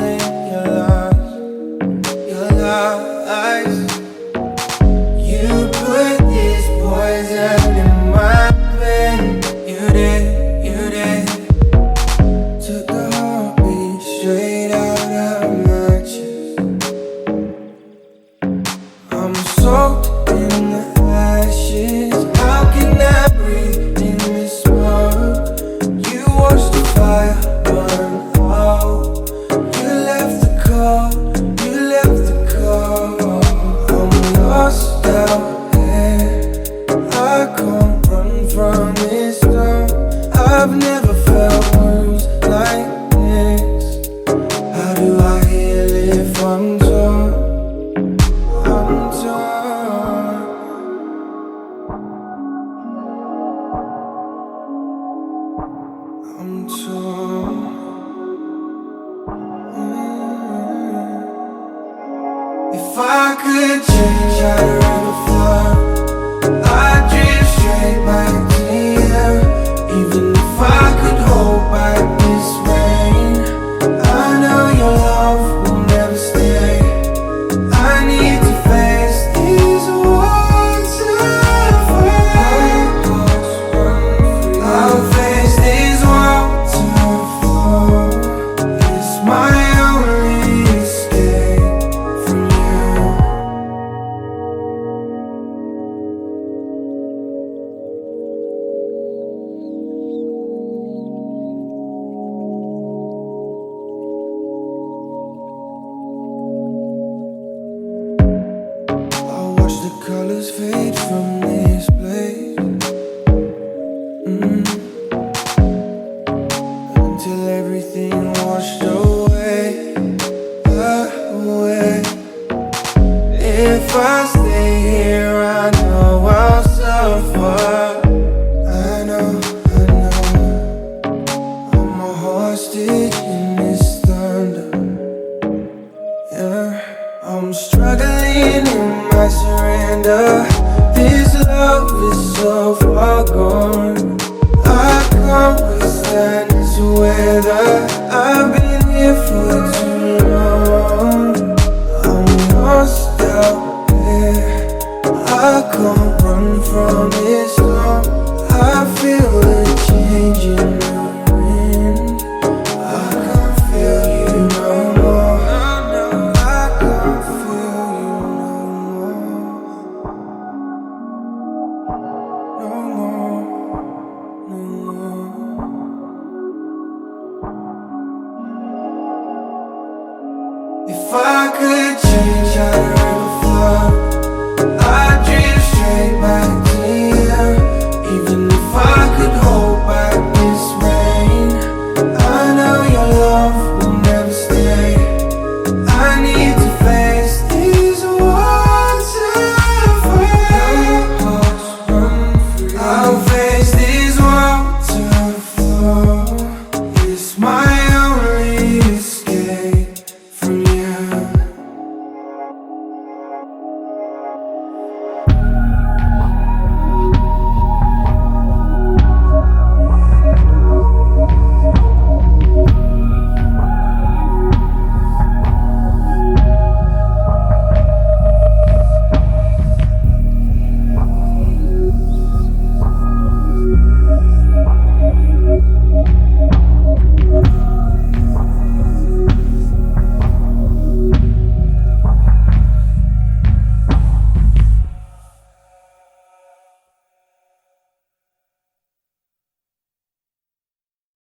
in your lies. You put this poison in my vein. You did. Took the heartbeat straight out of my chest. I'm soaked in the ashes. How can I breathe in this smoke? You watched the fire burn out. You left the cold. I'm lost out here. I can't run from this storm. I've never felt wounds like this. How do I heal if I'm torn? I'm torn. I'm torn. If I could change how the river flow, I'd drift straight back to you. Even if I could hold back this rain, I know your love will never stay. I need to face these waterfalls. I'll face these waterfalls. It's my only escape from you. I'll watch the colors fade from this place, until everything washed away, away. If I stay here, I know I'll suffer. I know. I'm a hostage in this thunder. Yeah, I'm struggling in my surrender. This love is so far gone. I can't withstand this weather. I've been here for too long. I'm lost out there. I can't run from this storm. I feel a change in the wind. I can't feel you no more. I can't feel you no more. If I could change how